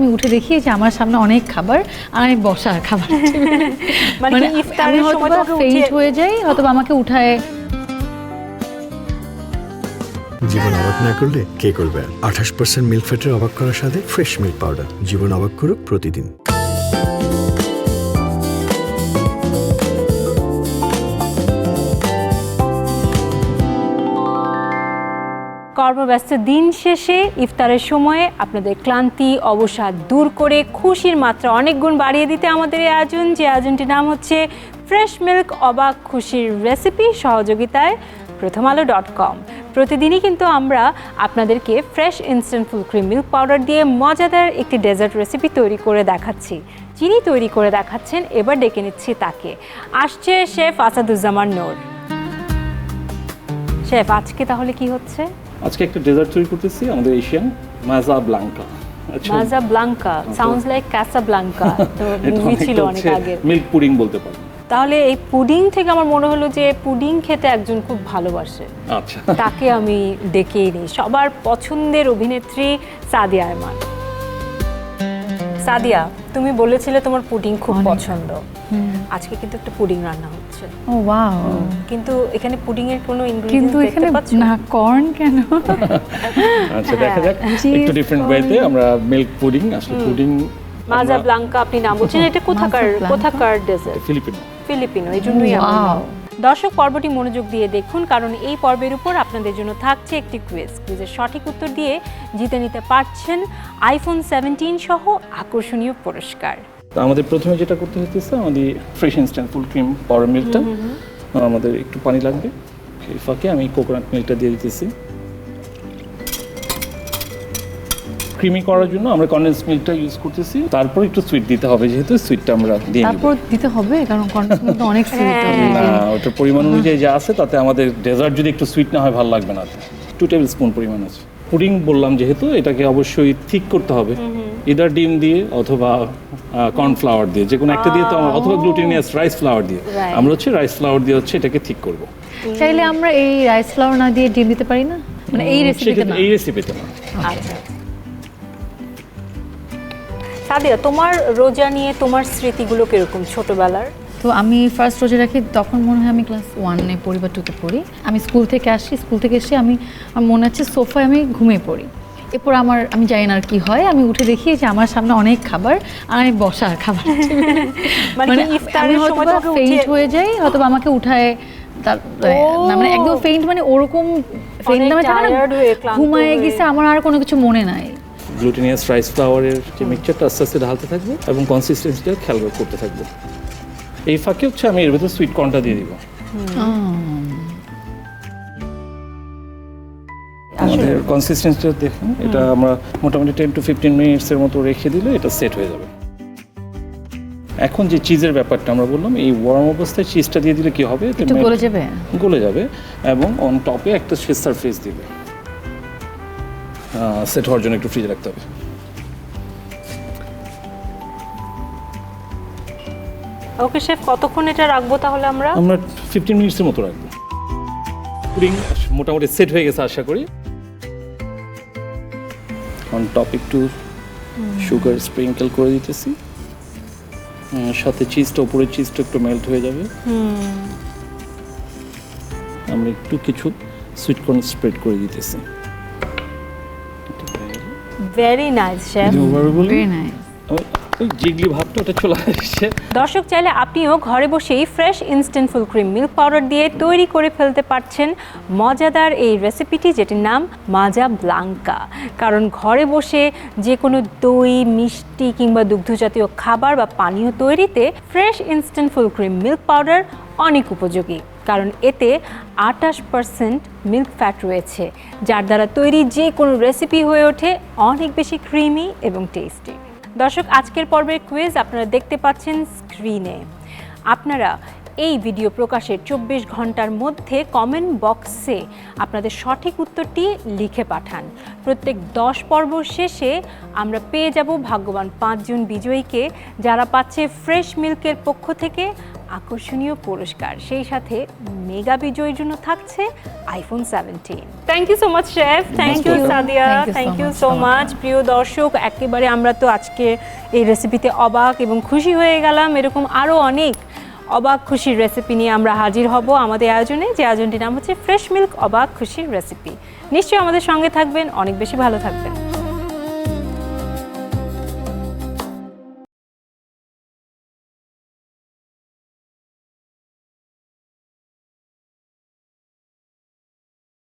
আমি উঠে দেখি যে আমার সামনে অনেক খাবার আর আমি বসা খাবার মানে ইফতারের সময় তো ফেইন্ট হয়ে যাই, হয়তো আমাকে উঠায়। জীবন অবাক না করলে কে করবে? 28% মিল্ক ফ্যাটের অবাক করার সাথে ফ্রেশ মিল্ক পাউডার। জীবন অবাক করুক প্রতিদিন। কর্মব্যস্ত দিন শেষে ইফতারের সময়ে আপনাদের ক্লান্তি অবসাদ দূর করে খুশির মাত্রা অনেক গুণ বাড়িয়ে দিতে আমাদের এই আয়োজন, যে আয়োজনটির নাম হচ্ছে ফ্রেশ মিল্ক অবাক খুশির রেসিপি, সহযোগিতায় প্রথমআলো.com। প্রতিদিনই কিন্তু আমরা আপনাদেরকে fresh instant full cream milk powder দিয়ে মজাদার একটি ডেজার্ট রেসিপি তৈরি করে দেখাচ্ছি। যিনি তৈরি করে দেখাচ্ছেন, এবার ডেকে নিচ্ছি তাকে। আসছে শেফ আসাদুজ্জামান নূর। শেফ, আজকে তাহলে কি হচ্ছে? আজকে একটা ডেজার্ট তৈরি করতেছি, আমাদের এশিয়ান মাজা ব্লাঙ্কা। মাজা ব্লাঙ্কা সাউন্ডস লাইক কাসাব্লাঙ্কা, তো মুভি ছিল অনেক আগে। মিল্ক পুডিং বলতে পারেন। তাহলে এই পুডিং থেকে আমার মনে হলো যে পুডিং খেতে একজন খুব ভালোবাসে, আচ্ছা, তাকে আমি ডেকেই নিই। সবার পছন্দের অভিনেত্রী সাদিয়া আহমান। সাদিয়া, তুমি বলেছিলে তোমার পুডিং খুব পছন্দ। আজকে কিন্তু একটা পুডিং রান্না হচ্ছে। ও ওয়াও! কিন্তু এখানে পুডিং এর কোনো কিন্তু ইনগ্রেডিয়েন্টস এখানে দেখতে পাচ্ছ না, কর্ন কেন? আচ্ছা, দেখা যাক একটু ডিফারেন্ট ওয়েতে আমরা মিল্ক পুডিং। আসলে পুডিং মাজা ব্লাঙ্কা আপনি নাম বলছেন, এটা কোথাকার ডেজার্ট? ফিলিপিনো, এই জন্যই দর্শক পর্বটি মনোযোগ দিয়ে দেখুন, কারণ এই পর্বের উপর আপনাদের জন্য থাকছে একটি কুইজের সঠিক উত্তর দিয়ে জিতে নিতে পারছেন আইফোন 17 সহ আকর্ষণীয় পুরস্কার। আমাদের প্রথমে যেটা করতে হচ্ছে, আমাদের fresh instant full cream powder মিল্কটা, আমাদের একটু পানি লাগবে। এই ফাঁকে আমি কোকোনাট মিল্কটা দিয়ে দিতেছি। ক্রিমি করার জন্য আমরা কনডেন্স মিল্কটা ইউজ করতেছি। তারপর একটু সুইট দিতে হবে, যেহেতু সুইটটা আমরা দিয়ে নিব। তারপর দিতে হবে, কারণ কনডেন্স মিল্ক তো অনেক সুইট হবে। না, ওটার পরিমাণ অনুযায়ী যা আছে তাতে আমাদের ডেজার্ট যদি একটু সুইট না হয় ভালো লাগবে না। 2 টেবিল স্পুন পরিমাণ আছে। পুডিং বললাম যেহেতু, এটাকে অবশ্যই থিক করতে হবে, ইদার ডিম দিয়ে অথবা কর্নফ্লাওয়ার দিয়ে, যে কোনো একটা দিয়ে তো, অথবা গ্লুটেনিয়াস রাইস ফ্লাওয়ার দিয়ে। আমরা হচ্ছে রাইস ফ্লাওয়ার দিয়ে হচ্ছে এটাকে থিক করব। চাইলে আমরা এই রাইস ফ্লাওয়ার না দিয়ে ডিম দিতে পারি না, মানে এই রেসিপিতে না। এই রেসিপিতে না। আচ্ছা সাদিয়া, তোমার রোজা নিয়ে তোমার স্মৃতিগুলো কিরকম ছোটবেলার? তো আমি ফার্স্ট রোজা রাখি, তখন মনে হয় আমি ক্লাস 1-এ পড়ি বা 2-তে পড়ি। আমি স্কুল থেকে আসি, স্কুল থেকে এসে আমার মনে আছে সোফায় আমি ঘুমিয়ে পড়ি। এরপর আমি জানি না আর কি হয়, আমি উঠে দেখি যে আমার সামনে অনেক খাবার আর আমি বসা খাবার, মানে ইফতারের সময় তো ফেইন্ট হয়ে যাই, হয়তো আমাকে উঠায়। না মানে একদম ফেইন্ট, মানে ওরকম ফেইন্ট না, ঘুমায় গেছে, আমার আর কোনো কিছু মনে নাই। গ্লুটেনিয়াস রাইস ফ্লাওয়ারের যে মিক্সচারটা আস্তে আস্তে ঢালতে থাকবে এবং কনসিস্টেন্সিটা খেয়াল করতে থাকবে। এই ফাঁকে হচ্ছে আমি এর ভিতরে সুইট কর্নটা দিয়ে দিব। আমাদের কনসিস্টেন্সিটা দেখুন, এটা আমরা মোটামুটি 10 to 15 মিনিটসের মতো রেখে দিলে এটা সেট হয়ে যাবে। এখন যে চিজের ব্যাপারটা আমরা বললাম, এই ওয়ার্ম অবস্থায় চিজটা দিয়ে দিলে কি হবে, একটু গলে যাবে এবং অন টপে একটা সারফেস দিবে। সেট হওয়ার জন্য একটু ফ্রিজে রাখতে হবে। ওকে শেফ, কতক্ষণ এটা রাখবো তাহলে? আমরা 15 মিনিটসের মতো রাখবো। পুডিং মোটামুটি সেট হয়ে গেছে আশা করি। অন টপ একটু সুগার স্প্রিঙ্কেল করে দিতেছি, সাথে চিজটা, উপরের চিজটা একটু মেল্ট হয়ে যাবে। আমরা একটু কিছু সুইট কর্ন স্প্রেড করে দিতেছি। Very nice chef, very nice. Jiggly ভাবটা ওটা চলে আসছে। দর্শক চাইলে আপনিও ঘরে বসেই fresh instant full cream milk powder দিয়ে তৈরি করে ফেলতে পারছেন মজাদার এই রেসিপিটি, যেটির নাম মাজা ব্লাঙ্কা। কারণ ঘরে বসে যে কোনো দই, মিষ্টি কিংবা দুগ্ধজাতীয় খাবার বা পানীয় তৈরিতে fresh instant full cream milk powder অনেক উপযোগী, কারণ এতে 28% মিল্ক ফ্যাট রয়েছে, যার দ্বারা তৈরি যে কোনো রেসিপি হয়ে ওঠে অনেক বেশি ক্রিমি এবং টেস্টি। দর্শক, আজকের পর্বের কুইজ আপনারা দেখতে পাচ্ছেন স্ক্রিনে। আপনারা এই ভিডিও প্রকাশের 24 ঘন্টার মধ্যে কমেন্ট বক্সে আপনাদের সঠিক উত্তরটি লিখে পাঠান। প্রত্যেক 10 পর্ব শেষে আমরা পেয়ে যাব ভাগ্যবান 5 জন বিজয়ীকে, যারা পাচ্ছে ফ্রেশ মিল্কের পক্ষ থেকে আকর্ষণীয় পুরস্কার, সেই সাথে মেগা বিজয়ীর জন্য থাকছে iPhone 17। Thank you so much chef, thank you Sadia, thank you so much. প্রিয় দর্শক, একেবারে আমরা তো আজকে এই রেসিপিতে অবাক এবং খুশি হয়ে গেলাম। এরকম আরও অনেক অবাক খুশির রেসিপি নিয়ে আমরা হাজির হব আমাদের আয়োজনে, যে আয়োজনটির নাম হচ্ছে ফ্রেশ মিল্ক অবাক খুশির রেসিপি। নিশ্চয়ই আমাদের সঙ্গে থাকবেন, অনেক বেশি ভালো থাকবেন।